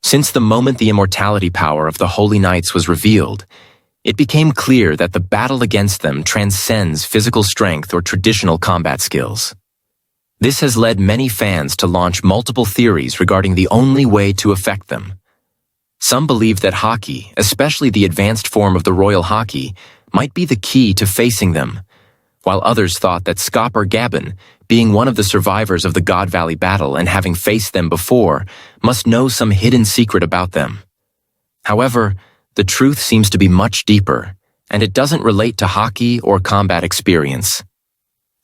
Since the moment the immortality power of the Holy Knights was revealed, it became clear that the battle against them transcends physical strength or traditional combat skills. This has led many fans to launch multiple theories regarding the only way to affect them. Some believe that haki, especially the advanced form of the royal haki, might be the key to facing them, while others thought that Scopper Gaban, being one of the survivors of the God Valley battle and having faced them before, must know some hidden secret about them. However, the truth seems to be much deeper, and it doesn't relate to haki or combat experience.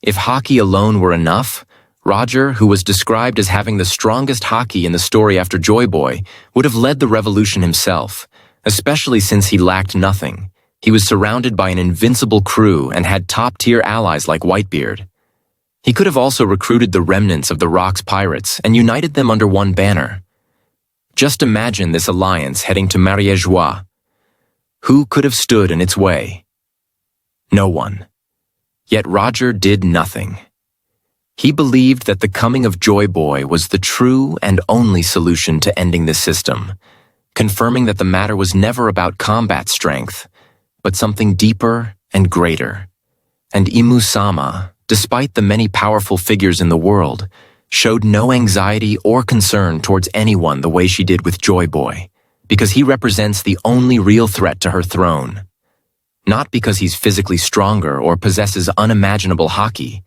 If haki alone were enough, Roger, who was described as having the strongest haki in the story after Joy Boy, would have led the revolution himself, especially since he lacked nothing. He was surrounded by an invincible crew and had top-tier allies like Whitebeard. He could have also recruited the remnants of the Rock's pirates and united them under one banner. Just imagine this alliance heading to Mariejois. Who could have stood in its way? No one. Yet Roger did nothing. He believed that the coming of Joy Boy was the true and only solution to ending this system, confirming that the matter was never about combat strength, but something deeper and greater. And Imu-sama, despite the many powerful figures in the world, showed no anxiety or concern towards anyone the way she did with Joy Boy, because he represents the only real threat to her throne. Not because he's physically stronger or possesses unimaginable haki,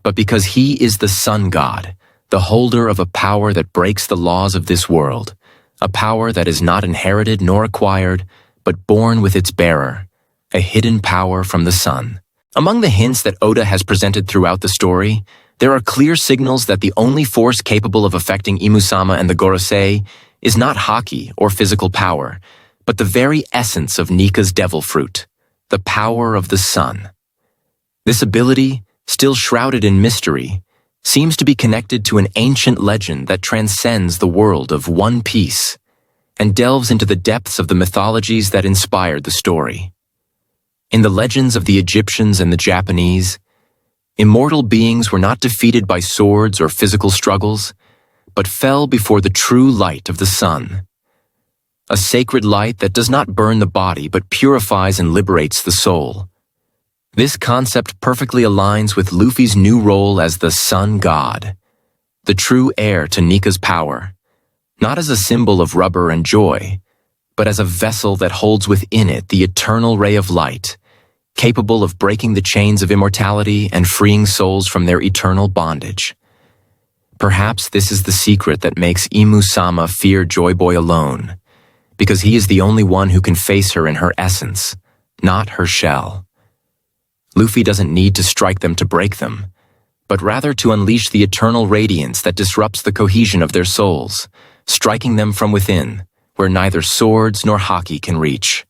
but because he is the sun god, the holder of a power that breaks the laws of this world, a power that is not inherited nor acquired, but born with its bearer, a hidden power from the sun. Among the hints that Oda has presented throughout the story, there are clear signals that the only force capable of affecting Imu-sama and the Gorosei is not haki or physical power, but the very essence of Nika's devil fruit, the power of the sun. This ability, still shrouded in mystery, seems to be connected to an ancient legend that transcends the world of One Piece and delves into the depths of the mythologies that inspired the story. In the legends of the Egyptians and the Japanese, immortal beings were not defeated by swords or physical struggles, but fell before the true light of the sun. A sacred light that does not burn the body but purifies and liberates the soul. This concept perfectly aligns with Luffy's new role as the Sun God, the true heir to Nika's power, not as a symbol of rubber and joy, but as a vessel that holds within it the eternal ray of light, capable of breaking the chains of immortality and freeing souls from their eternal bondage. Perhaps this is the secret that makes Imu-sama fear Joy Boy alone, because he is the only one who can face her in her essence, not her shell. Luffy doesn't need to strike them to break them, but rather to unleash the eternal radiance that disrupts the cohesion of their souls, striking them from within, where neither swords nor haki can reach.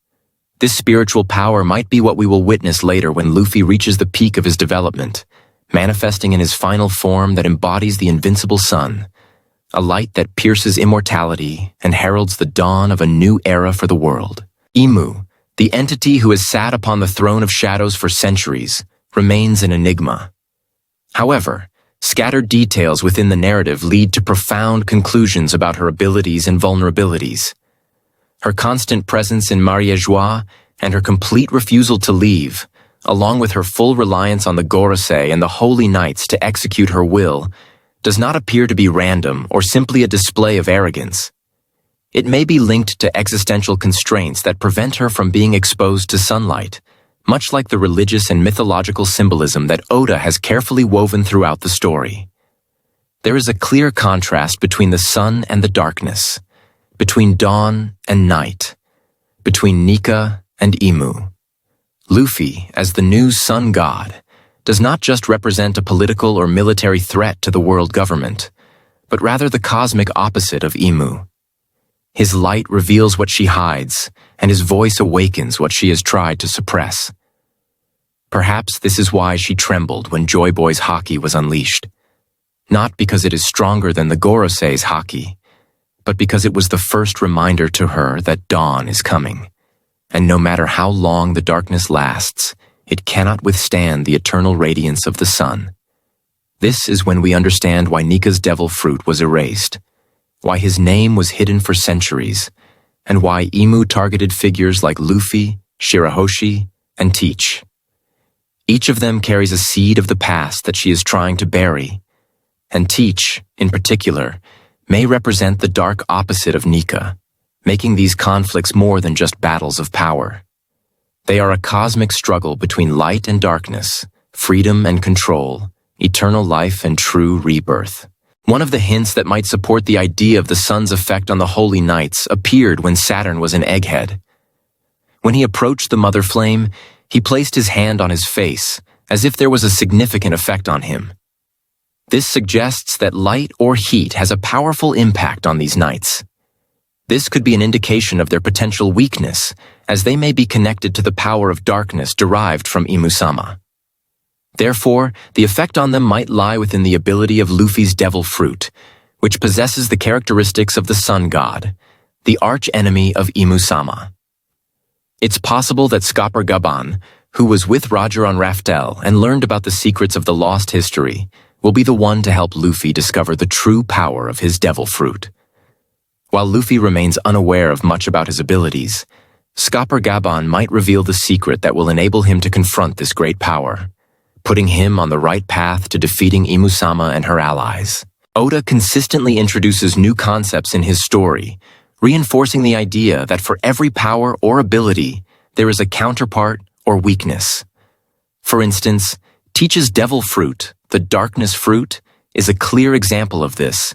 This spiritual power might be what we will witness later when Luffy reaches the peak of his development, manifesting in his final form that embodies the invincible sun, a light that pierces immortality and heralds the dawn of a new era for the world. Imu, the entity who has sat upon the throne of shadows for centuries, remains an enigma. However, scattered details within the narrative lead to profound conclusions about her abilities and vulnerabilities. Her constant presence in Mariejois and her complete refusal to leave, along with her full reliance on the Gorosei and the Holy Knights to execute her will, does not appear to be random or simply a display of arrogance. It may be linked to existential constraints that prevent her from being exposed to sunlight, much like the religious and mythological symbolism that Oda has carefully woven throughout the story. There is a clear contrast between the sun and the darkness, between dawn and night, between Nika and Imu. Luffy, as the new sun god, does not just represent a political or military threat to the world government, but rather the cosmic opposite of Imu. His light reveals what she hides, and his voice awakens what she has tried to suppress. Perhaps this is why she trembled when Joy Boy's haki was unleashed. Not because it is stronger than the Gorosei's haki, but because it was the first reminder to her that dawn is coming, and no matter how long the darkness lasts, it cannot withstand the eternal radiance of the sun. This is when we understand why Nika's devil fruit was erased. why his name was hidden for centuries, and why Imu targeted figures like Luffy, Shirahoshi, and Teach. Each of them carries a seed of the past that she is trying to bury, and Teach, in particular, may represent the dark opposite of Nika, making these conflicts more than just battles of power. They are a cosmic struggle between light and darkness, freedom and control, eternal life and true rebirth. One of the hints that might support the idea of the sun's effect on the Holy Knights appeared when Saturn was an egghead. When he approached the Mother Flame, he placed his hand on his face, as if there was a significant effect on him. This suggests that light or heat has a powerful impact on these knights. This could be an indication of their potential weakness, as they may be connected to the power of darkness derived from Imu-sama. Therefore, the effect on them might lie within the ability of Luffy's devil fruit, which possesses the characteristics of the sun god, the arch-enemy of Imu-sama. It's possible that Scopper Gaban, who was with Roger on Raftel and learned about the secrets of the lost history, will be the one to help Luffy discover the true power of his devil fruit. While Luffy remains unaware of much about his abilities, Scopper Gaban might reveal the secret that will enable him to confront this great power, putting him on the right path to defeating Imu-sama and her allies. Oda consistently introduces new concepts in his story, reinforcing the idea that for every power or ability, there is a counterpart or weakness. For instance, Teach's devil fruit, the darkness fruit, is a clear example of this,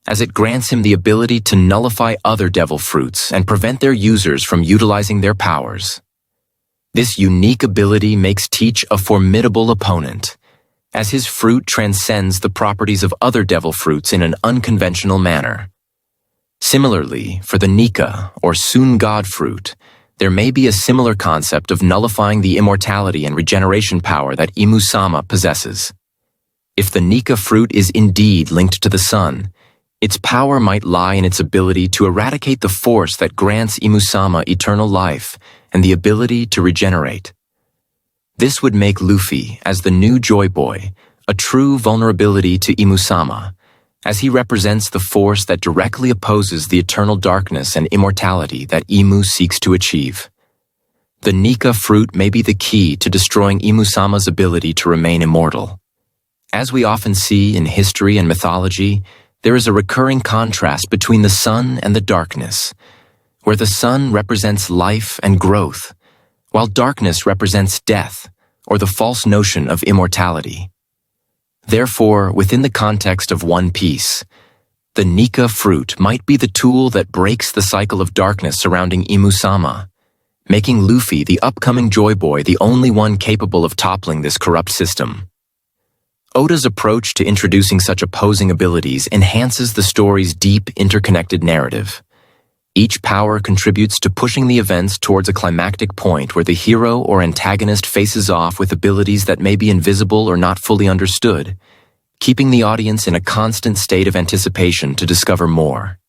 as it grants him the ability to nullify other devil fruits and prevent their users from utilizing their powers. This unique ability makes Teach a formidable opponent, as his fruit transcends the properties of other devil fruits in an unconventional manner. Similarly, for the Nika, or Sun God fruit, there may be a similar concept of nullifying the immortality and regeneration power that Imu-sama possesses. If the Nika fruit is indeed linked to the sun, its power might lie in its ability to eradicate the force that grants Imu-sama eternal life and the ability to regenerate. This would make Luffy, as the new Joy Boy, a true vulnerability to Imu-sama, as he represents the force that directly opposes the eternal darkness and immortality that Imu seeks to achieve. The Nika fruit may be the key to destroying Imu-sama's ability to remain immortal. As we often see in history and mythology, there is a recurring contrast between the sun and the darkness, where the sun represents life and growth, while darkness represents death, or the false notion of immortality. Therefore, within the context of One Piece, the Nika fruit might be the tool that breaks the cycle of darkness surrounding Imu-sama, making Luffy, the upcoming Joy Boy, the only one capable of toppling this corrupt system. Oda's approach to introducing such opposing abilities enhances the story's deep, interconnected narrative. Each power contributes to pushing the events towards a climactic point where the hero or antagonist faces off with abilities that may be invisible or not fully understood, keeping the audience in a constant state of anticipation to discover more.